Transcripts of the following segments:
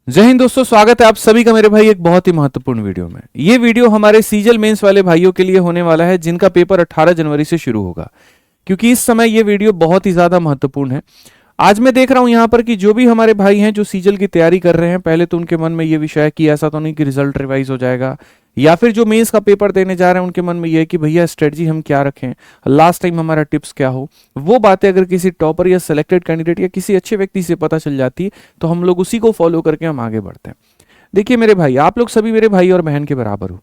जय हिंद दोस्तों, स्वागत है आप सभी का मेरे भाई एक बहुत ही महत्वपूर्ण वीडियो में। ये वीडियो हमारे सीजल मेंस वाले भाइयों के लिए होने वाला है जिनका पेपर 18 जनवरी से शुरू होगा, क्योंकि इस समय ये वीडियो बहुत ही ज्यादा महत्वपूर्ण है। आज मैं देख रहा हूं यहां पर कि जो भी हमारे भाई हैं जो सीजल की तैयारी कर रहे हैं, पहले तो उनके मन में ये विषय है कि ऐसा तो नहीं कि रिजल्ट रिवाइज हो जाएगा, या फिर जो मेंस का पेपर देने जा रहे हैं उनके मन में ये है कि भैया स्ट्रेटजी हम क्या रखें, लास्ट टाइम हमारा टिप्स क्या हो। वो बातें अगर किसी टॉपर या सिलेक्टेड कैंडिडेट या किसी अच्छे व्यक्ति से पता चल जाती है तो हम लोग उसी को फॉलो करके हम आगे बढ़ते हैं। देखिए मेरे भाई, आप लोग सभी मेरे भाई और बहन के बराबर हो,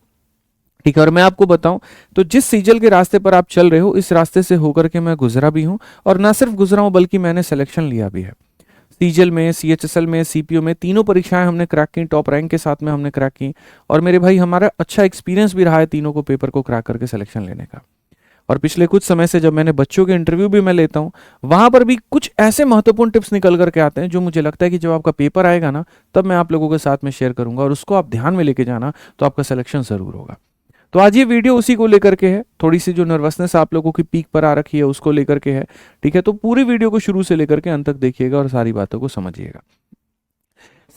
ठीक है। और मैं आपको बताऊं तो जिस सीजल के रास्ते पर आप चल रहे हो, इस रास्ते से होकर के मैं गुजरा भी हूं, और ना सिर्फ गुजरा हूं बल्कि मैंने सिलेक्शन लिया भी है। सीजल में, सीएचएसएल में, सीपीओ में, तीनों परीक्षाएं हमने क्रैक की, टॉप रैंक के साथ में हमने क्रैक की। और मेरे भाई हमारा अच्छा एक्सपीरियंस भी रहा है तीनों को पेपर को क्रैक करके सिलेक्शन लेने का। और पिछले कुछ समय से जब मैंने बच्चों के इंटरव्यू भी मैं लेता हूं, वहां पर भी कुछ ऐसे महत्वपूर्ण टिप्स निकल करके आते हैं जो मुझे लगता है कि जब आपका पेपर आएगा ना, तब मैं आप लोगों के साथ में शेयर करूंगा, और उसको आप ध्यान में लेके जाना तो आपका सिलेक्शन जरूर होगा। तो आज ये वीडियो उसी को लेकर के है, थोड़ी सी जो नर्वसनेस आप लोगों की पीक पर आ रखी है उसको लेकर के है, ठीक है। तो पूरी वीडियो को शुरू से लेकर के अंत तक देखिएगा और सारी बातों को समझिएगा।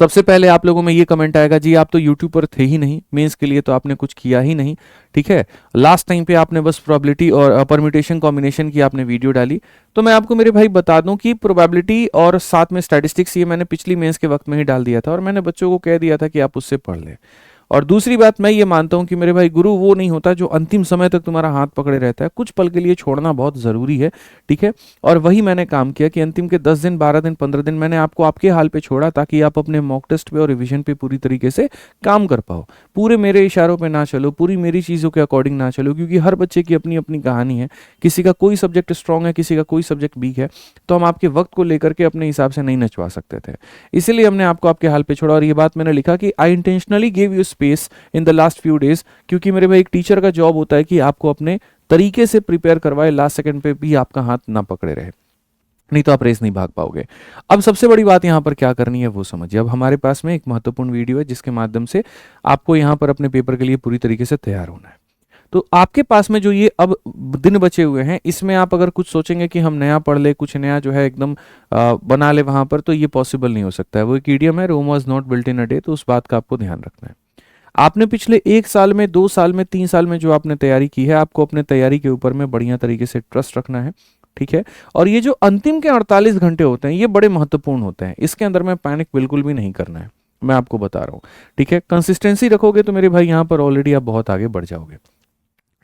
सबसे पहले आप लोगों में ये कमेंट आएगा, जी आप तो यूट्यूब पर थे ही नहीं, मेंस के लिए तो आपने कुछ किया ही नहीं, ठीक है। लास्ट टाइम पे आपने बस प्रोबेबिलिटी और परम्यूटेशन कॉम्बिनेशन की आपने वीडियो डाली। तो मैं आपको मेरे भाई बता दूं कि प्रोबेबिलिटी और साथ में स्टैटिस्टिक्स ये मैंने पिछली मेंस के वक्त में ही डाल दिया था, और मैंने बच्चों को कह दिया था कि आप उससे पढ़ लें। और दूसरी बात, मैं ये मानता हूं कि मेरे भाई गुरु वो नहीं होता जो अंतिम समय तक तुम्हारा हाथ पकड़े रहता है, कुछ पल के लिए छोड़ना बहुत जरूरी है, ठीक है। और वही मैंने काम किया कि अंतिम के 10 दिन, 12 दिन, 15 दिन मैंने आपको आपके हाल पे छोड़ा, ताकि आप अपने मॉक टेस्ट पे और रिवीजन पे पूरी तरीके से काम कर पाओ। पूरे मेरे इशारों पे ना चलो, पूरी मेरी चीज़ों के अकॉर्डिंग ना चलो, क्योंकि हर बच्चे की अपनी अपनी कहानी है। किसी का कोई सब्जेक्ट स्ट्रांग है, किसी का कोई सब्जेक्ट वीक है, तो हम आपके वक्त को लेकर के अपने हिसाब से नहीं नचवा सकते थे। इसीलिए हमने आपको आपके हाल पे छोड़ा। और ये बात मैंने लिखा कि I intentionally give you space in the last few days, क्योंकि मेरे भाई एक टीचर का जॉब होता है कि आपको अपने तरीके से प्रिपेयर करवाए, लास्ट सेकंड पे भी आपका हाथ ना पकड़े रहे, नहीं तो आप रेस नहीं भाग पाओगे। अब सबसे बड़ी बात यहां पर क्या करनी है वो समझिए। अब हमारे पास में एक महत्वपूर्ण वीडियो है जिसके माध्यम से आपको यहां पर अपने पेपर के लिए पूरी तरीके से तैयार होना है। तो आपके पास में जो ये अब दिन बचे हुए हैं, इसमें आप अगर कुछ सोचेंगे कि हम नया पढ़ ले, कुछ नया जो है एकदम बना ले वहां पर, तो ये पॉसिबल नहीं हो सकता है। वो एक इडियम है, Rome was not built in a day, तो उस बात का आपको ध्यान रखना है। आपने पिछले 1 साल में, 2 साल में, 3 साल में जो आपने तैयारी की है, आपको अपने तैयारी के ऊपर में बढ़िया तरीके से ट्रस्ट रखना है, ठीक है। और ये जो अंतिम के 48 घंटे होते हैं ये बड़े महत्वपूर्ण होते हैं, इसके अंदर में पैनिक बिल्कुल भी नहीं करना है, मैं आपको बता रहा हूँ, ठीक है। कंसिस्टेंसी रखोगे तो मेरे भाई यहाँ पर ऑलरेडी आप बहुत आगे बढ़ जाओगे,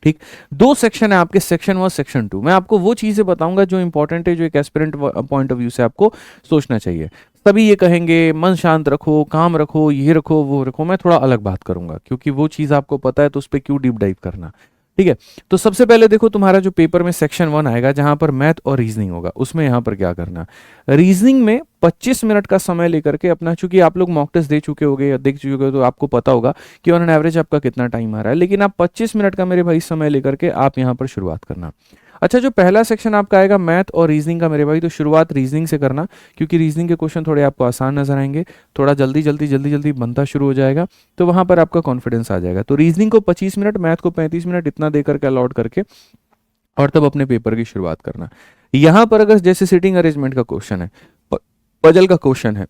ठीक। 2 सेक्शन है आपके, सेक्शन 1, सेक्शन 2। मैं आपको वो चीजें बताऊंगा जो इंपॉर्टेंट है, जो एक एस्पिरेंट पॉइंट ऑफ व्यू से आपको सोचना चाहिए। तभी ये कहेंगे मन शांत रखो, काम रखो, ये रखो, वो रखो, मैं थोड़ा अलग बात करूंगा, क्योंकि वो चीज आपको पता है तो उस पर क्यों डीप डाइव करना, ठीक है। तो सबसे पहले देखो, तुम्हारा जो पेपर में सेक्शन 1 आएगा जहां पर मैथ और रीजनिंग होगा, उसमें यहां पर क्या करना, रीजनिंग में 25 मिनट का समय लेकर के अपना, चूंकि आप लोग मॉक टेस्ट दे चुके होगे या देख चुके हो तो आपको पता होगा कि ऑन एन एवरेज आपका कितना टाइम आ रहा है, लेकिन आप 25 मिनट का मेरे भाई समय लेकर के आप यहां पर शुरुआत करना। अच्छा, जो पहला सेक्शन आपका आएगा मैथ और रीजनिंग का मेरे भाई, तो शुरुआत रीजनिंग से करना, क्योंकि रीजनिंग के क्वेश्चन थोड़े आपको आसान नजर आएंगे, थोड़ा जल्दी जल्दी जल्दी जल्दी बनता शुरू हो जाएगा, तो वहां पर आपका कॉन्फिडेंस आ जाएगा। तो रीजनिंग को 25 मिनट, मैथ को 35 मिनट, इतना दे करके अलॉट करके, और तब अपने पेपर की शुरुआत करना। यहां पर अगर जैसे सीटिंग अरेंजमेंट का क्वेश्चन है, पजल का क्वेश्चन है,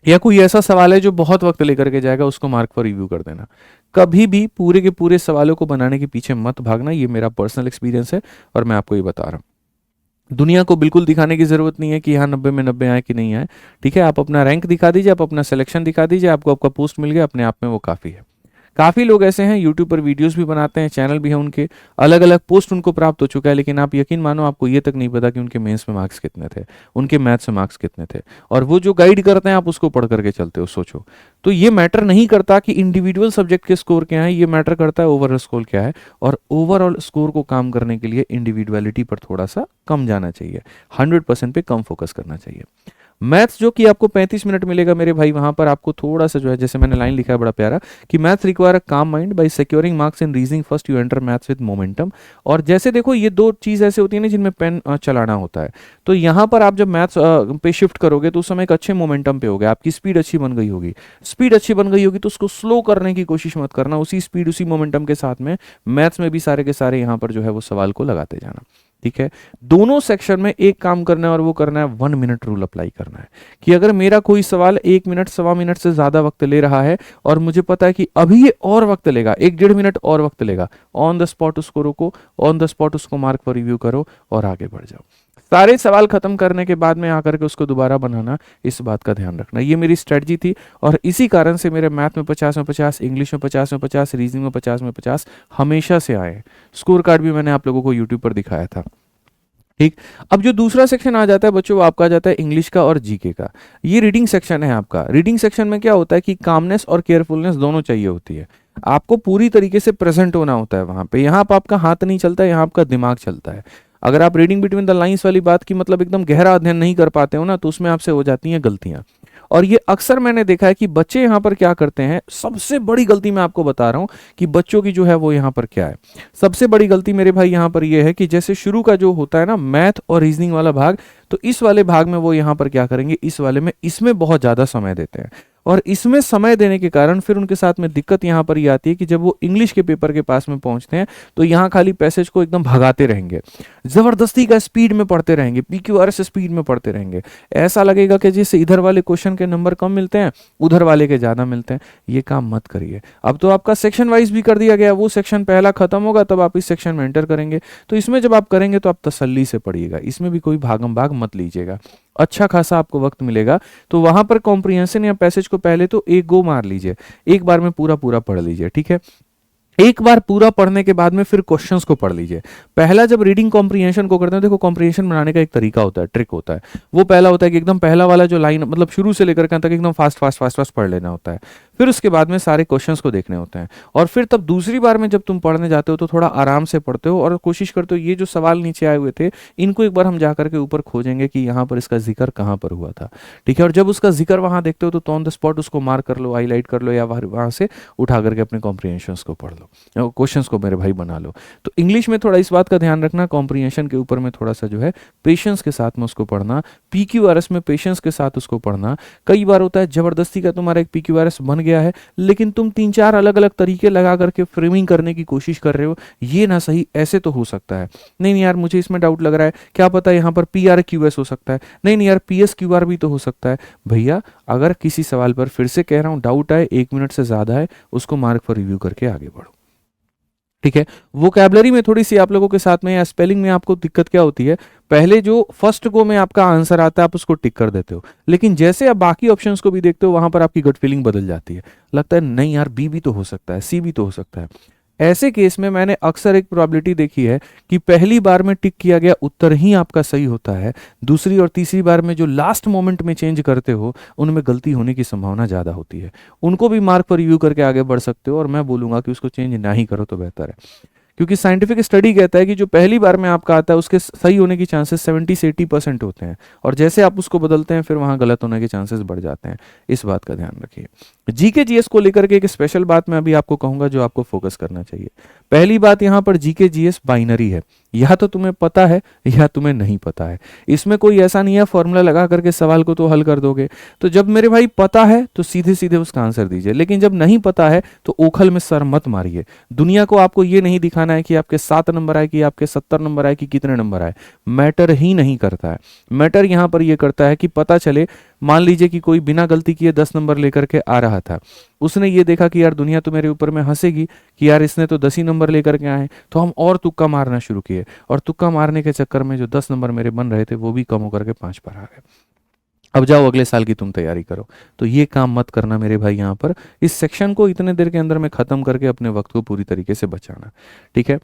या कोई ऐसा सवाल है जो बहुत वक्त लेकर के जाएगा, उसको मार्क पर रिव्यू कर देना। कभी भी पूरे के पूरे सवालों को बनाने के पीछे मत भागना, ये मेरा पर्सनल एक्सपीरियंस है और मैं आपको ये बता रहा हूँ। दुनिया को बिल्कुल दिखाने की जरूरत नहीं है कि यहाँ 90 में 90 आए कि नहीं आए, ठीक है। आप अपना रैंक दिखा दीजिए, आप अपना सिलेक्शन दिखा दीजिए, आपको आपका पोस्ट मिल गया, अपने आप में वो काफी है। काफ़ी लोग ऐसे हैं यूट्यूब पर वीडियोस भी बनाते हैं, चैनल भी है उनके, अलग अलग पोस्ट उनको प्राप्त हो चुका है, लेकिन आप यकीन मानो आपको ये तक नहीं पता कि उनके मेंस में मार्क्स कितने थे, उनके मैथ्स में मार्क्स कितने थे। और वो जो गाइड करते हैं आप उसको पढ़ करके चलते हो, सोचो। तो ये मैटर नहीं करता कि इंडिविजुअल सब्जेक्ट के स्कोर क्या है, ये मैटर करता है ओवरऑल स्कोर क्या है। और ओवरऑल स्कोर को काम करने के लिए इंडिविजुअलिटी पर थोड़ा सा कम जाना चाहिए, 100% पे कम फोकस करना चाहिए। मैथ्स जो कि आपको 35 मिनट मिलेगा मेरे भाई, वहां पर आपको थोड़ा सा जो है, जैसे मैंने लाइन लिखा है बड़ा प्यारा, कि मैथ्स रिक्वायर अ काम mind bye securing marks in reasoning first you enter maths with momentum. और जैसे देखो, ये दो चीज ऐसे होती है ना जिनमें पेन चलाना होता है, तो यहाँ पर आप जब मैथ्स पे शिफ्ट करोगे तो उस समय एक अच्छे मोमेंटम पे होगा, आपकी स्पीड अच्छी बन गई होगी। स्पीड अच्छी बन गई होगी तो उसको स्लो करने की कोशिश मत करना, उसी स्पीड उसी मोमेंटम के साथ में मैथ्स में भी सारे के सारे यहाँ पर जो है वो सवाल को लगाते जाना। ठीक है। दोनों सेक्शन में एक काम करना है और वो करना है 1 मिनट रूल अप्लाई करना है कि अगर मेरा कोई सवाल 1 मिनट सवा मिनट से ज्यादा वक्त ले रहा है और मुझे पता है कि अभी ये और वक्त लेगा, 1-1.5 मिनट और वक्त लेगा, ऑन द स्पॉट उसको रोको, ऑन द स्पॉट उसको मार्क पर रिव्यू करो और आगे बढ़ जाओ। सारे सवाल खत्म करने के बाद में आकर के उसको दोबारा बनाना, इस बात का ध्यान रखना। ये मेरी स्ट्रेटजी थी और इसी कारण से मेरे मैथ में 50 में 50, इंग्लिश में 50 में 50, रीजनिंग में 50 में 50 हमेशा से आए। स्कोर कार्ड भी मैंने आप लोगों को यूट्यूब पर दिखाया था। ठीक। अब जो दूसरा सेक्शन आ जाता है बच्चों, वो आपका आ जाता है इंग्लिश का और जीके का। ये रीडिंग सेक्शन है आपका। रीडिंग सेक्शन में क्या होता है कि कामनेस और केयरफुलनेस दोनों चाहिए होती है। आपको पूरी तरीके से प्रेजेंट होना होता है वहां पे। यहाँ पर आपका हाथ नहीं चलता है, यहाँ आपका दिमाग चलता है। अगर आप रीडिंग बिटवीन द लाइंस वाली बात की मतलब एकदम गहरा अध्ययन नहीं कर पाते हो ना, तो उसमें आपसे हो जाती हैं गलतियां। और ये अक्सर मैंने देखा है कि बच्चे यहाँ पर क्या करते हैं, सबसे बड़ी गलती मैं आपको बता रहा हूँ कि बच्चों की जो है वो यहाँ पर क्या है। सबसे बड़ी गलती मेरे भाई यहाँ पर ये है कि जैसे शुरू का जो होता है ना मैथ और रीजनिंग वाला भाग, तो इस वाले भाग में वो यहाँ पर क्या करेंगे, इस वाले में इसमें बहुत ज्यादा समय देते हैं। और इसमें समय देने के कारण फिर उनके साथ में दिक्कत यहाँ पर ये आती है कि जब वो इंग्लिश के पेपर के पास में पहुंचते हैं तो यहाँ खाली पैसेज को एकदम भगाते रहेंगे, जबरदस्ती का स्पीड में पढ़ते रहेंगे, PQRS स्पीड में पढ़ते रहेंगे। ऐसा लगेगा कि जैसे इधर वाले क्वेश्चन के नंबर कम मिलते हैं, उधर वाले के ज्यादा मिलते हैं। ये काम मत करिए। अब तो आपका सेक्शन वाइज भी कर दिया गया, वो सेक्शन पहला खत्म होगा तब आप इस सेक्शन में एंटर करेंगे। तो इसमें जब आप करेंगे तो आप तसल्ली से पढ़िएगा, इसमें भी कोई भागम भाग मत लीजिएगा। अच्छा खासा आपको वक्त मिलेगा। तो वहां पर कॉम्प्रिहेंशन या पैसेज को पहले तो एक गो मार लीजिए, एक बार में पूरा पूरा पढ़ लीजिए। ठीक है। एक बार पूरा पढ़ने के बाद में फिर क्वेश्चंस को पढ़ लीजिए। पहला जब रीडिंग कॉम्प्रिहेंशन को करते हैं, देखो कॉम्प्रिहेंशन बनाने का एक तरीका होता है, ट्रिक होता है। वो पहला होता है कि एकदम पहला वाला जो लाइन मतलब शुरू से लेकर के तक एकदम फास्ट फास्ट फास्ट फास्ट पढ़ लेना होता है। फिर उसके बाद में सारे क्वेश्चंस को देखने होते हैं। और फिर तब दूसरी बार में जब तुम पढ़ने जाते हो तो थोड़ा आराम से पढ़ते हो और कोशिश करते हो ये जो सवाल नीचे आए हुए थे इनको एक बार हम जाकर के ऊपर खोजेंगे कि यहाँ पर इसका जिक्र कहाँ पर हुआ था। ठीक है। और जब उसका जिक्र वहां देखते हो तो ऑन द स्पॉट उसको मार्क कर लो, हाईलाइट कर लो, या वहां से उठा करके अपने कॉम्प्रिहेंशन को पढ़ लो, क्वेश्चन को मेरे भाई बना लो। तो इंग्लिश में थोड़ा इस बात का ध्यान रखना, कॉम्प्रिहेंशन के ऊपर में थोड़ा सा जो है पेशेंस के साथ में उसको पढ़ना, PQRS में पेशेंस के साथ उसको पढ़ना। कई बार होता है जबरदस्ती का तुम्हारा एक PQRS बन गया है लेकिन तुम 3-4 अलग अलग तरीके लगा करके फ्रेमिंग करने की कोशिश कर रहे हो, ये ना सही, ऐसे तो हो सकता है। नहीं नहीं यार मुझे इसमें डाउट लग रहा है, क्या पता यहाँ पर PRQS हो सकता है, नहीं नहीं यार PSQR भी तो हो सकता है। भैया अगर किसी सवाल पर फिर से कह रहा हूं डाउट आए, 1 मिनट से ज्यादा है, उसको मार्क पर रिव्यू करके आगे बढ़ो। ठीक है। वोकैबुलरी में थोड़ी सी आप लोगों के साथ में या स्पेलिंग में आपको दिक्कत क्या होती है, पहले जो फर्स्ट गो में आपका आंसर आता है आप उसको टिक कर देते हो, लेकिन जैसे आप बाकी ऑप्शंस को भी देखते हो वहां पर आपकी गट फीलिंग बदल जाती है, लगता है नहीं यार बी भी तो हो सकता है, सी भी तो हो सकता है। ऐसे केस में मैंने अक्सर एक प्रोबेबिलिटी देखी है कि पहली बार में टिक किया गया उत्तर ही आपका सही होता है, दूसरी और तीसरी बार में जो लास्ट मोमेंट में चेंज करते हो उनमें गलती होने की संभावना ज़्यादा होती है। उनको भी मार्क पर रिव्यू करके आगे बढ़ सकते हो और मैं बोलूंगा कि उसको चेंज ना ही करो तो बेहतर है, क्योंकि साइंटिफिक स्टडी कहता है कि जो पहली बार में आपका आता है उसके सही होने की चांसेस 70 से 80% होते हैं, और जैसे आप उसको बदलते हैं फिर वहां गलत होने के चांसेस बढ़ जाते हैं। इस बात का ध्यान रखिए। जीके जीएस को लेकर के एक स्पेशल बात मैं अभी आपको कहूंगा जो आपको फोकस करना चाहिए। पहली बात यहाँ पर जीके जीएस बाइनरी है, या तो तुम्हें पता है या तुम्हें नहीं पता है। इसमें कोई ऐसा नहीं है फॉर्मूला लगा करके सवाल को तो हल कर दोगे। तो जब मेरे भाई पता है तो सीधे सीधे उसका आंसर दीजिए, लेकिन जब नहीं पता है तो ओखल में सर मत मारिए। दुनिया को आपको ये नहीं दिखाना है कि आपके 7 नंबर आए कि आपके 70 नंबर आए कि कितने नंबर आए, मैटर ही नहीं करता है। मैटर यहाँ पर यह करता है कि पता चले, मान लीजिए कि कोई बिना गलती किए 10 नंबर लेकर के आ रहा था, उसने ये देखा कि यार दुनिया तो मेरे ऊपर में हंसेगी कि यार इसने तो 10 ही नंबर लेकर के आए, तो हम और तुक्का मारना शुरू किए, और तुक्का मारने के चक्कर में जो 10 नंबर मेरे बन रहे थे वो भी कम होकर के 5 पर आ गए। अब जाओ अगले साल की तुम तैयारी करो। तो ये काम मत करना मेरे भाई, यहाँ पर इस सेक्शन को इतने देर के अंदर में खत्म करके अपने वक्त को पूरी तरीके से बचाना। ठीक है।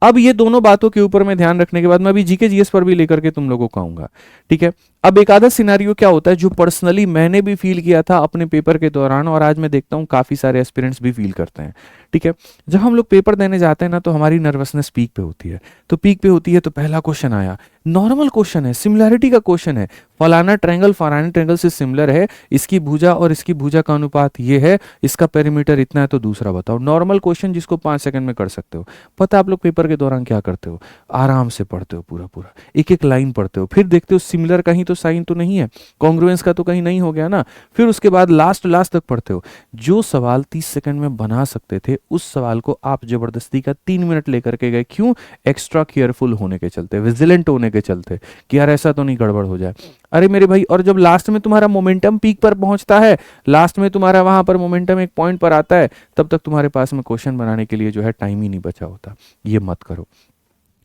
अब ये दोनों बातों के ऊपर में ध्यान रखने के बाद मैं अभी जीके जीएस पर भी लेकर के तुम लोगों को आऊंगा। ठीक है। अब एक आधा सिनेरियो क्या होता है जो पर्सनली मैंने भी फील किया था अपने पेपर के दौरान, और आज मैं देखता हूं काफी सारे एस्पिरेंट्स भी फील करते हैं। ठीक है। जब हम लोग पेपर देने जाते हैं ना तो हमारी नर्वसनेस पीक पे होती है, तो पीक पे होती है तो पहला क्वेश्चन आया, नॉर्मल क्वेश्चन है, सिमिलैरिटी का क्वेश्चन है, फलाना ट्रायंगल फलाना ट्रायंगल से सिमिलर है, इसकी भुजा और इसकी भुजा का अनुपात ये है, इसका पेरीमीटर इतना है, तो दूसरा बताओ। नॉर्मल क्वेश्चन जिसको 5 सेकंड में कर सकते हो। पता आप लोग पेपर के दौरान क्या करते हो, आराम से पढ़ते हो, पूरा पूरा एक एक लाइन पढ़ते हो, फिर देखते हो सिमिलर कहीं तो साइन तो नहीं है, कॉन्ग्रुएंस का तो कहीं नहीं हो गया ना, फिर उसके बाद लास्ट तक पढ़ते हो। जो सवाल 30 सेकंड में बना सकते थे उस सवाल को आप जबरदस्ती का 3 मिनट लेकर के गए। क्यों? एक्स्ट्रा केयरफुल होने के चलते, विजिलेंट होने के चलते कि यार ऐसा तो नहीं गड़बड़ हो जाए। अरे मेरे भाई, और जब लास्ट में तुम्हारा मोमेंटम पीक पर पहुंचता है, लास्ट में तुम्हारा वहां पर मोमेंटम एक पॉइंट पर आता है, तब तक तुम्हारे पास में क्वेश्चन बनाने के लिए जो है टाइम ही नहीं बचा होता। ये मत करो।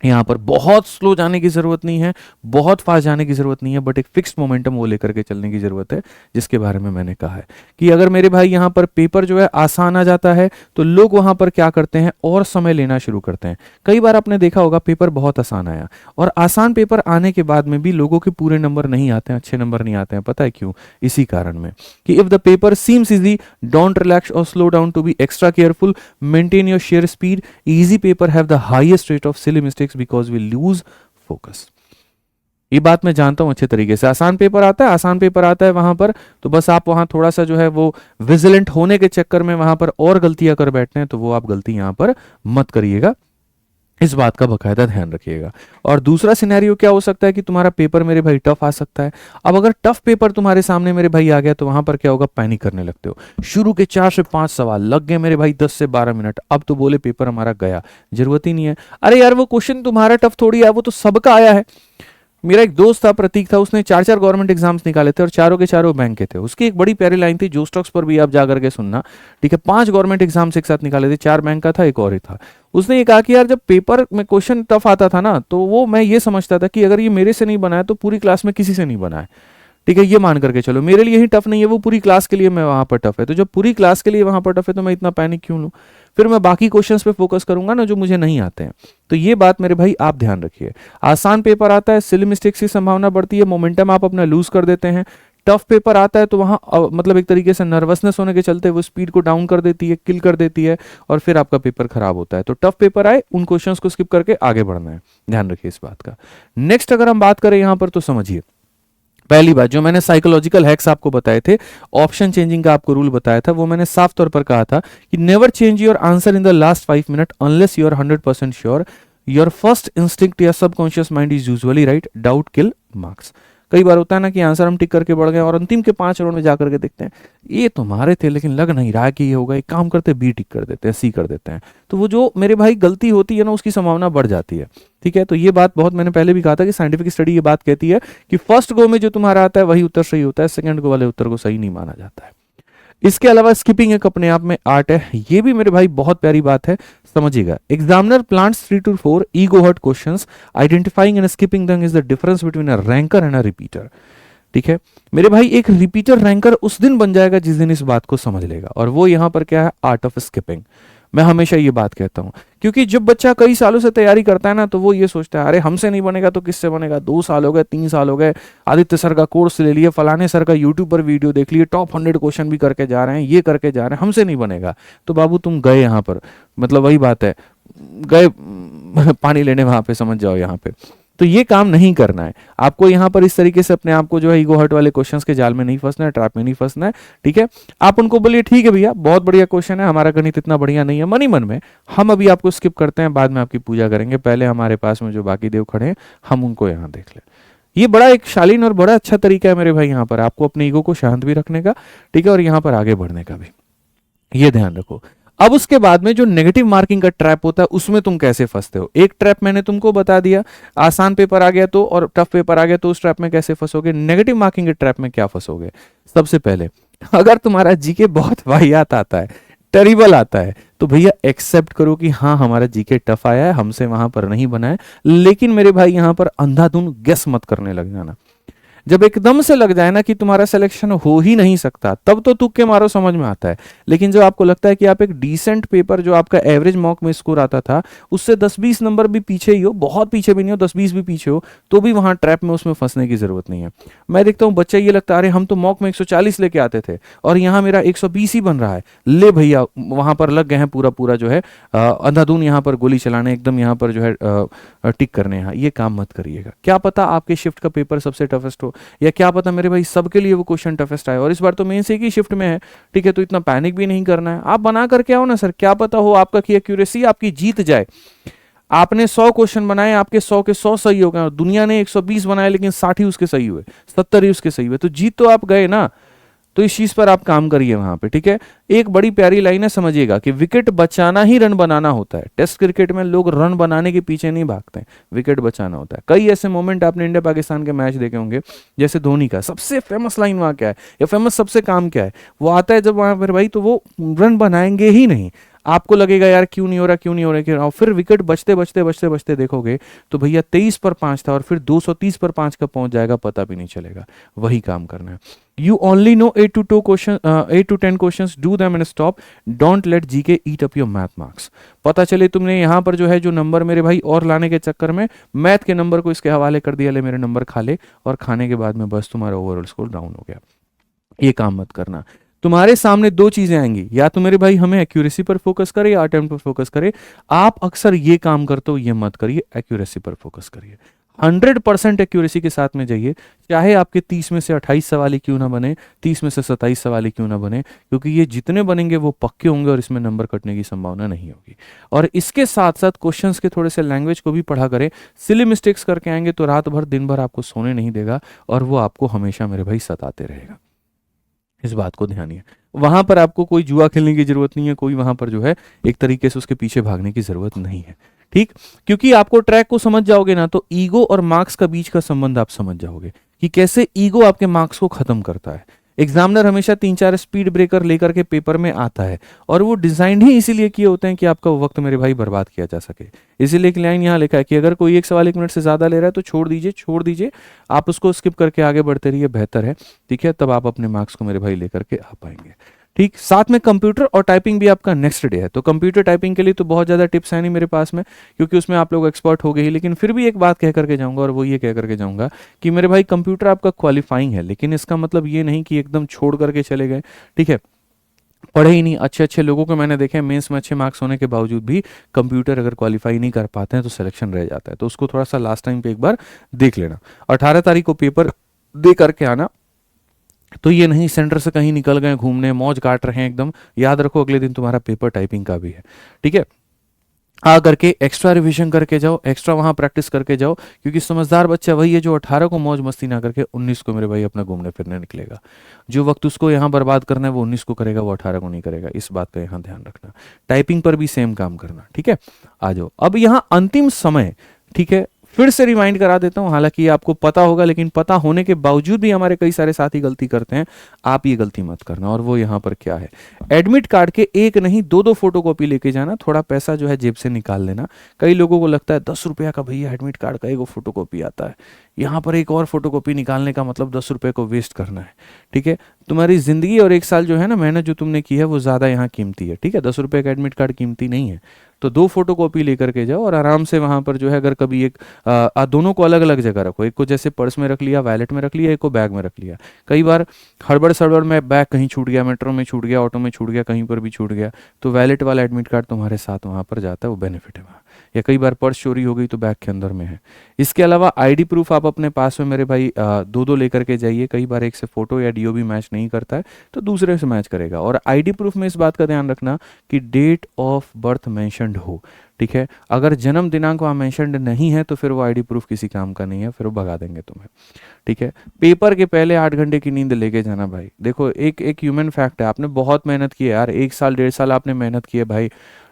यहाँ पर बहुत स्लो जाने की जरूरत नहीं है, बहुत फास्ट जाने की जरूरत नहीं है, बट एक फिक्स्ड मोमेंटम वो लेकर के चलने की जरूरत है, जिसके बारे में मैंने कहा है कि अगर मेरे भाई यहाँ पर पेपर जो है आसान आ जाता है तो लोग वहां पर क्या करते हैं, और समय लेना शुरू करते हैं। कई बार आपने देखा होगा पेपर बहुत आसान आया, और आसान पेपर आने के बाद में भी लोगों के पूरे नंबर नहीं आते हैं, अच्छे नंबर नहीं आते हैं। पता है क्यों? इसी कारण में कि if the paper seems easy, don't relax और slow down to be extra careful, maintain your share speed, easy paper have the highest rate of silly mistakes because we lose focus। ये बात मैं जानता हूं अच्छे तरीके से। आसान पेपर आता है वहां पर, तो बस आप वहां थोड़ा सा जो है वो विजिलेंट होने के चक्कर में वहां पर और गलतियां कर बैठते हैं, तो वो आप गलती यहां पर मत करिएगा, इस बात का बकायदा ध्यान रखिएगा। और दूसरा सिनेरियो क्या हो सकता है कि तुम्हारा पेपर मेरे भाई टफ आ सकता है। अब अगर टफ पेपर तुम्हारे सामने मेरे भाई आ गया तो वहां पर क्या होगा, पैनिक करने लगते हो। शुरू के 4 से 5 सवाल लग गए मेरे भाई 10 से 12 मिनट, अब तो बोले पेपर हमारा गया। जरूरत ही नहीं है। अरे यार वो क्वेश्चन तुम्हारा टफ थोड़ी है, वो तो सबका आया है। मेरा एक दोस्त था, प्रतीक था, उसने 4 गवर्नमेंट एग्जाम्स निकाले थे और चारों के चारों बैंक के थे। उसकी एक बड़ी प्यारी लाइन थी, जो स्टॉक्स पर भी आप जाकर के सुनना, ठीक है। 5 गवर्नमेंट एग्जाम्स एक साथ निकाले थे, 4 बैंक का था, एक और ही था। उसने ये कहा कि यार जब पेपर में क्वेश्चन टफ आता था ना, तो वो मैं ये समझता था कि अगर ये मेरे से नहीं बना है तो पूरी क्लास में किसी से नहीं बना है, ठीक है। ये मान करके चलो मेरे लिए ही टफ नहीं है, वो पूरी क्लास के लिए मैं वहां पर टफ है। तो जब पूरी क्लास के लिए वहां पर टफ है तो मैं इतना पैनिक क्यों लूं? फिर मैं बाकी क्वेश्चंस पे फोकस करूंगा ना, जो मुझे नहीं आते हैं। तो ये बात मेरे भाई आप ध्यान रखिए। आसान पेपर आता है, सिली मिस्टेक्स की संभावना बढ़ती है, मोमेंटम आप अपना लूज कर देते हैं। टफ पेपर आता है तो वहां मतलब एक तरीके से नर्वसनेस होने के चलते वो स्पीड को डाउन कर देती है, किल कर देती है, और फिर आपका पेपर खराब होता है। तो टफ पेपर आए, उन क्वेश्चंस को स्किप करके आगे बढ़ना है, ध्यान रखिए इस बात का। नेक्स्ट अगर हम बात करें यहां पर, तो समझिए पहली बात जो मैंने साइकोलॉजिकल हैक्स आपको बताए थे, ऑप्शन चेंजिंग का आपको रूल बताया था, वो मैंने साफ तौर पर कहा था कि never change your answer in the last 5 minute unless you are 100% sure your first instinct या subconscious mind is usually right, doubt kill marks. कई बार होता है ना कि आंसर हम टिक करके बढ़ गए और अंतिम के 5 राउंड में जाकर के देखते हैं ये तुम्हारे थे, लेकिन लग नहीं रहा कि ये होगा, एक काम करते बी टिक कर देते हैं, सी कर देते हैं। तो वो जो मेरे भाई गलती होती है ना, उसकी संभावना बढ़ जाती है, ठीक है। तो ये बात बहुत मैंने पहले भी कहा था कि साइंटिफिक स्टडी ये बात कहती है कि फर्स्ट गो में जो तुम्हारा आता है वही उत्तर सही होता है, सेकंड गो वाले उत्तर को सही नहीं माना जाता है। इसके अलावा स्किपिंग एक अपने आप में आर्ट है, ये भी मेरे भाई बहुत प्यारी बात है, समझिएगा। Examiner plants 3 to 4 ego hurt questions, identifying and skipping them is the difference between a ranker and a repeater, ठीक है मेरे भाई। एक रिपीटर रैंकर उस दिन बन जाएगा जिस दिन इस बात को समझ लेगा, और वो यहां पर क्या है, आर्ट ऑफ स्किपिंग। मैं हमेशा ये बात कहता हूं, क्योंकि जब बच्चा कई सालों से तैयारी करता है ना, तो वो ये सोचता है अरे हमसे नहीं बनेगा तो किससे बनेगा, 2 साल हो गए, 3 साल हो गए, आदित्य सर का कोर्स ले लिए, फलाने सर का यूट्यूब पर वीडियो देख लिए, टॉप 100 क्वेश्चन भी करके जा रहे हैं, ये करके जा रहे हैं, हमसे नहीं बनेगा। तो बाबू तुम गए यहाँ पर, मतलब वही बात है, गए पानी लेने वहां पे, समझ जाओ यहाँ पे। तो ये काम नहीं करना है आपको, यहाँ पर इस तरीके से अपने आप को जो है ईगो हर्ट वाले क्वेश्चंस के जाल में नहीं फंसना है, ट्रैप में नहीं फंसना है, ठीक है। आप उनको बोलिए ठीक है भैया बहुत बढ़िया क्वेश्चन है, हमारा गणित इतना बढ़िया नहीं है, मन ही मन में हम अभी आपको स्किप करते हैं, बाद में आपकी पूजा करेंगे, पहले हमारे पास में जो बाकी देव खड़े हैं हम उनको यहाँ देख लें। ये बड़ा एक शालीन और बड़ा अच्छा तरीका है मेरे भाई यहाँ पर आपको अपने ईगो को शांत भी रखने का, ठीक है, और यहाँ पर आगे बढ़ने का भी, ये ध्यान रखो। अब उसके बाद में जो नेगेटिव मार्किंग का ट्रैप होता है उसमें तुम कैसे फंसते हो, एक ट्रैप मैंने तुमको बता दिया, आसान पेपर आ गया तो और टफ पेपर आ गया तो उस ट्रैप में कैसे फंसोगे। नेगेटिव मार्किंग के ट्रैप में क्या फंसोगे, सबसे पहले अगर तुम्हारा जीके बहुत वाहियात आता है, टेरिबल आता है, तो भैया एक्सेप्ट करो कि हाँ हमारा जीके टफ आया है, हमसे वहां पर नहीं बना है, लेकिन मेरे भाई यहां पर अंधाधुन गेस मत करने लग जाना। जब एकदम से लग जाए ना कि तुम्हारा सिलेक्शन हो ही नहीं सकता, तब तो तुक्के मारो समझ में आता है। लेकिन जो आपको लगता है कि आप एक डिसेंट पेपर, जो आपका एवरेज मॉक में स्कोर आता था, उससे 10-20 नंबर भी पीछे ही हो, बहुत पीछे भी नहीं हो, 10-20 भी पीछे हो, तो भी वहां ट्रैप में उसमें फंसने की जरूरत नहीं है। मैं देखता हूँ बच्चे ये लगता है अरे हम तो मॉक में 140 लेके आते थे और यहाँ मेरा 120 ही बन रहा है, ले भैया वहां पर लग गए हैं पूरा पूरा जो है अंधाधुन यहाँ पर गोली चलाने, एकदम यहाँ पर जो है टिक करने। यहाँ ये काम मत करिएगा। क्या पता आपके शिफ्ट का पेपर सबसे टफेस्ट हो, या क्या पता मेरे भाई सबके लिए वो क्वेश्चन टफेस्ट आए, और इस बार तो मेंस एक ही शिफ्ट में है, ठीक है, तो इतना पैनिक भी नहीं करना है। आप बना करके आओ ना सर, क्या पता हो आपका की एक्यूरेसी आपकी जीत जाए। आपने 100 क्वेश्चन बनाए, आपके 100 के 100 सही हो गए, और दुनिया ने 120 बनाए लेकिन 60 ही उसके सही हुए, 70 ही उसके सही हुए, तो जीत तो आप गए ना। तो इस चीज पर आप काम करिए वहां पे, ठीक है। एक बड़ी प्यारी लाइन है, समझिएगा कि विकेट बचाना ही रन बनाना होता है। टेस्ट क्रिकेट में लोग रन बनाने के पीछे नहीं भागते हैं, विकेट बचाना होता है। कई ऐसे मोमेंट आपने इंडिया पाकिस्तान के मैच देखे होंगे, जैसे धोनी का सबसे फेमस लाइन वहां क्या है, या फेमस सबसे काम क्या है, वो आता है जब वहां पर भाई, तो वो रन बनाएंगे ही नहीं। आपको लगेगा यार क्यों नहीं हो रहा, क्यों नहीं हो रहा, क्यों, और फिर विकेट बचते बचते बचते बचते देखोगे तो भैया 23 पर 5 था और फिर 230 पर 5 का पहुंच जाएगा, पता भी नहीं चलेगा। वही काम करना है। You only know 8 to 10 questions, do them and stop. Don't let GK eat up your math marks. पता चले तुमने यहाँ पर जो है जो नंबर मेरे भाई और लाने के चक्कर में मैथ के नंबर को इसके हवाले कर दिया, ले मेरे नंबर खा ले, और खाने के बाद में बस तुम्हारा ओवरऑल स्कोर डाउन हो गया। ये काम मत करना। तुम्हारे सामने दो चीजें आएंगी, या तो मेरे भाई हमें एक्यूरेसी पर फोकस करे या अटेम्प्ट पर फोकस करे। आप अक्सर ये काम करते हो, ये मत करिए, एक्यूरेसी पर फोकस करिए। 100% एक्यूरेसी के साथ में जाइए, चाहे आपके 30 में से 28 सवाल ही क्यों ना बने, 30 में से 27 सवाल ही क्यों ना बने, क्योंकि ये जितने बनेंगे वो पक्के होंगे और इसमें नंबर कटने की संभावना नहीं होगी। और इसके साथ साथ क्वेश्चंस के थोड़े से लैंग्वेज को भी पढ़ा करें। सिली मिस्टेक्स करके आएंगे तो रात भर दिन भर आपको सोने नहीं देगा, और वो आपको हमेशा मेरे भाई सताते रहेगा। इस बात को ध्यान है। वहां पर आपको कोई जुआ खेलने की जरूरत नहीं है, कोई वहां पर जो है एक तरीके से उसके पीछे भागने की जरूरत नहीं है, ठीक। क्योंकि आपको ट्रैक को समझ जाओगे ना, तो ईगो और मार्क्स का बीच का संबंध आप समझ जाओगे कि कैसे ईगो आपके मार्क्स को खत्म करता है। एग्जामिनर हमेशा 3-4 स्पीड ब्रेकर लेकर के पेपर में आता है, और वो डिजाइन ही इसीलिए किए होते हैं कि आपका वक्त मेरे भाई बर्बाद किया जा सके। इसीलिए एक लाइन यहाँ लिखा है कि अगर कोई एक सवाल 1 मिनट से ज्यादा ले रहा है तो छोड़ दीजिए, छोड़ दीजिए, आप उसको स्किप करके आगे बढ़ते रहिए, बेहतर है, ठीक है। तब आप अपने मार्क्स को मेरे भाई लेकर के आ पाएंगे, ठीक। साथ में कंप्यूटर और टाइपिंग भी आपका नेक्स्ट डे है, तो कंप्यूटर टाइपिंग के लिए तो बहुत ज़्यादा टिप्स है नहीं मेरे पास में, क्योंकि उसमें आप लोग एक्सपर्ट हो गए ही। लेकिन फिर भी एक बात कह करके जाऊंगा, और वो ये कह करके जाऊंगा कि मेरे भाई कंप्यूटर आपका क्वालिफाइंग है, लेकिन इसका मतलब ये नहीं कि एकदम छोड़ करके चले गए, ठीक है। पढ़े ही नहीं। अच्छे अच्छे लोगों को मैंने देखे मेंस में अच्छे मार्क्स होने के बावजूद भी कंप्यूटर अगर क्वालिफाई नहीं कर पाते हैं तो सिलेक्शन रह जाता है। तो उसको थोड़ा सा लास्ट टाइम पे एक बार देख लेना। 18 तारीख को पेपर दे करके आना, तो ये नहीं सेंटर से कहीं निकल गए घूमने, मौज काट रहे हैं एकदम। याद रखो अगले दिन तुम्हारा पेपर टाइपिंग का भी है, ठीक है। आ करके एक्स्ट्रा रिवीजन करके जाओ, एक्स्ट्रा वहां प्रैक्टिस करके जाओ, क्योंकि समझदार बच्चा वही है जो 18 को मौज मस्ती ना करके 19 को मेरे भाई अपना घूमने फिरने निकलेगा। जो वक्त उसको यहाँ बर्बाद करना है वो 19 को करेगा, वो 18 को नहीं करेगा। इस बात का यहाँ ध्यान रखना। टाइपिंग पर भी सेम काम करना, ठीक है। आ जाओ अब यहाँ अंतिम समय, ठीक है। फिर से रिमाइंड करा देता हूं, हालांकि ये आपको पता होगा, लेकिन पता होने के बावजूद भी हमारे कई सारे साथी गलती करते हैं। आप ये गलती मत करना। और वो यहाँ पर क्या है, एडमिट कार्ड के एक नहीं 2-2 फोटोकॉपी लेके जाना। थोड़ा पैसा जो है जेब से निकाल लेना। कई लोगों को लगता है 10 रुपया का भैया एडमिट कार्ड का एक फोटोकॉपी आता है, यहाँ पर एक और फोटोकॉपी निकालने का मतलब 10 रुपये को वेस्ट करना है, ठीक है। तुम्हारी जिंदगी और 1 साल जो है ना मेहनत जो तुमने की है वो ज्यादा यहाँ कीमती है, ठीक है। 10 रुपये का एडमिट कार्ड कीमती नहीं है। तो 2 फोटोकॉपी लेकर के जाओ और आराम से वहां पर जो है, अगर कभी एक दोनों को अलग अलग जगह रखो। एक को जैसे पर्स में रख लिया, वैलेट में रख लिया, एक को बैग में रख लिया। कई बार हड़बड़ सड़बड़ में बैग कहीं छूट गया, मेट्रो में छूट गया, ऑटो में छूट गया, कहीं पर भी छूट गया, तो वैलेट वाला एडमिट कार्ड तुम्हारे साथ वहां पर जाता है, वो बेनिफिट है वहाँ। या कई बार पर्स चोरी हो गई तो बैग के अंदर में है। इसके अलावा आईडी प्रूफ आप अपने पास में मेरे भाई 2-2 लेकर के जाइए। कई बार एक से फोटो या डीओबी मैच नहीं करता है तो दूसरे से मैच करेगा। और आईडी प्रूफ में इस बात का ध्यान रखना कि डेट ऑफ बर्थ मेंशन्ड हो, ठीक है। अगर जन्म दिनांक वहाँ मेंशन्ड नहीं है तो फिर वो आईडी प्रूफ किसी काम का नहीं है, फिर वो भगा देंगे तुम्हें, ठीक है। पेपर के पहले 8 घंटे की नींद लेके जाना भाई। देखो एक ह्यूमन फैक्ट है, आपने बहुत मेहनत की है यार, 1 साल 1.5 साल आपने मेहनत की है भाई,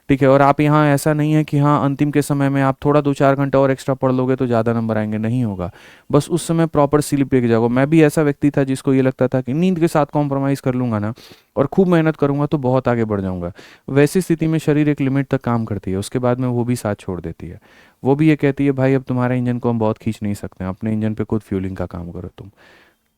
ठीक है। और आप यहाँ ऐसा नहीं है कि हाँ अंतिम के समय में आप थोड़ा 2-4 घंटा और एक्स्ट्रा पढ़ लोगे तो ज़्यादा नंबर आएंगे, नहीं होगा। बस उस समय प्रॉपर स्लीप लेके जाओगे। मैं भी ऐसा व्यक्ति था जिसको ये लगता था कि नींद के साथ कॉम्प्रोमाइज़ कर लूंगा ना और खूब मेहनत करूंगा तो बहुत आगे बढ़ जाऊंगा। वैसी स्थिति में शरीर एक लिमिट तक काम करती है, उसके बाद में वो भी साथ छोड़ देती है। वो भी ये कहती है भाई अब तुम्हारे इंजन को हम बहुत खींच नहीं सकते हैं, अपने इंजन पे खुद फ्यूलिंग का काम करो तुम।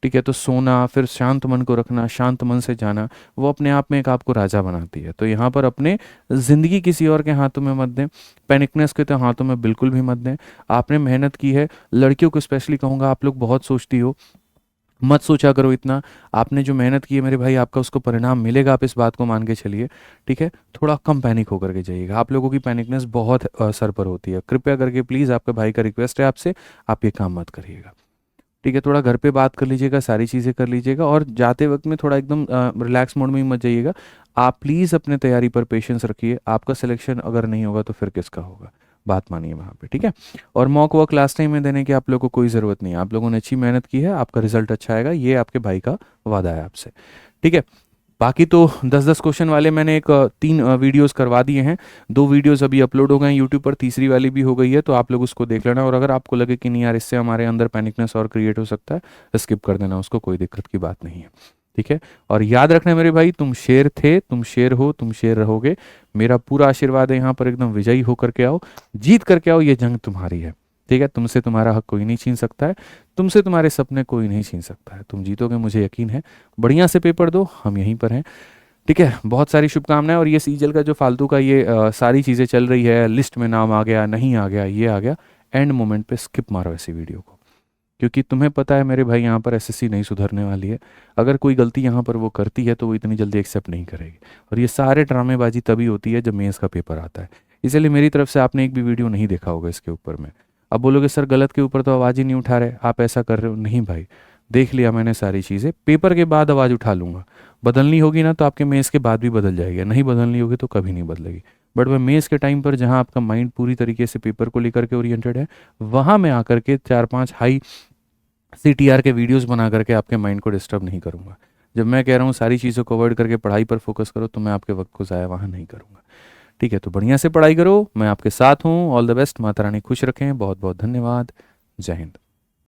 ठीक है। तो सोना, फिर शांत मन को रखना, शांत मन से जाना, वो अपने आप में एक आपको राजा बनाती है। तो यहाँ पर अपने ज़िंदगी किसी और के हाथों में मत दें, पैनिकनेस के तो हाथों में बिल्कुल भी मत दें। आपने मेहनत की है, लड़कियों को स्पेशली कहूँगा, आप लोग बहुत सोचती हो, मत सोचा करो इतना। आपने जो मेहनत की है मेरे भाई, आपका उसको परिणाम मिलेगा, आप इस बात को मान के चलिए। ठीक है। थोड़ा कम पैनिक होकर के जाइएगा। आप लोगों की पैनिकनेस बहुत सर पर होती है। कृपया करके प्लीज़, आपके भाई का रिक्वेस्ट है आपसे, आप ये काम मत करिएगा। ठीक है। थोड़ा घर पे बात कर लीजिएगा, सारी चीज़ें कर लीजिएगा, और जाते वक्त में थोड़ा एकदम रिलैक्स मोड में ही मत जाइएगा। आप प्लीज़ अपने तैयारी पर पेशेंस रखिए। आपका सिलेक्शन अगर नहीं होगा तो फिर किसका होगा, बात मानिए वहाँ पे। ठीक है। और मॉक वॉक लास्ट टाइम में देने की आप लोगों को कोई ज़रूरत नहीं है। आप लोगों ने अच्छी मेहनत की है, आपका रिजल्ट अच्छा आएगा, ये आपके भाई का वादा है आपसे। ठीक है। बाकी तो 10-10 क्वेश्चन वाले मैंने 3 वीडियोस करवा दिए हैं। 2 वीडियोस अभी अपलोड हो गए हैं यूट्यूब पर, तीसरी वाली भी हो गई है, तो आप लोग उसको देख लेना। और अगर आपको लगे कि नहीं यार इससे हमारे अंदर पैनिकनेस और क्रिएट हो सकता है, स्किप कर देना उसको, कोई दिक्कत की बात नहीं है। ठीक है। और याद रखना मेरे भाई, तुम शेर थे, तुम शेर हो, तुम शेर रहोगे। मेरा पूरा आशीर्वाद है यहाँ पर, एकदम विजयी होकर के आओ, जीत करके आओ, ये जंग तुम्हारी है। ठीक है। तुमसे तुम्हारा हक कोई नहीं छीन सकता है, तुमसे तुम्हारे सपने कोई नहीं छीन सकता है। तुम जीतोगे, मुझे यकीन है। बढ़िया से पेपर दो, हम यहीं पर हैं। ठीक है। बहुत सारी शुभकामनाएं। और ये सीजल का जो फालतू का ये सारी चीज़ें चल रही है, लिस्ट में नाम आ गया, नहीं आ गया, ये आ गया, एंड मोमेंट पे स्किप मारो ऐसी वीडियो को, क्योंकि तुम्हें पता है मेरे भाई यहाँ पर एसएससी नहीं सुधरने वाली है। अगर कोई गलती यहाँ पर वो करती है तो वो इतनी जल्दी एक्सेप्ट नहीं करेगी। और ये सारे ड्रामेबाजी तभी होती है जब मेंस का पेपर आता है। इसलिए मेरी तरफ से आपने एक भी वीडियो नहीं देखा होगा इसके ऊपर में। अब बोलोगे सर गलत के ऊपर तो आवाज़ ही नहीं उठा रहे, आप ऐसा कर रहे हो। नहीं भाई, देख लिया मैंने सारी चीज़ें, पेपर के बाद आवाज़ उठा लूंगा। बदलनी होगी ना तो आपके मेंस के बाद भी बदल जाएगी, नहीं बदलनी होगी तो कभी नहीं बदलेगी। बट वह मेंस के टाइम पर जहाँ आपका माइंड पूरी तरीके से पेपर को लेकर के ओरिएंटेड है, वहाँ मैं आकर के 4-5 हाई CTR के वीडियोस बना करके आपके माइंड को डिस्टर्ब नहीं करूँगा। जब मैं कह रहा हूँ सारी चीज़ों को अवॉइड करके पढ़ाई पर फोकस करो, तो मैं आपके वक्त को ज़ाया वहाँ नहीं करूँगा। ठीक है। तो बढ़िया से पढ़ाई करो, मैं आपके साथ हूँ। All the best. Mata Rani खुश रखें। बहुत बहुत धन्यवाद। जय हिंद।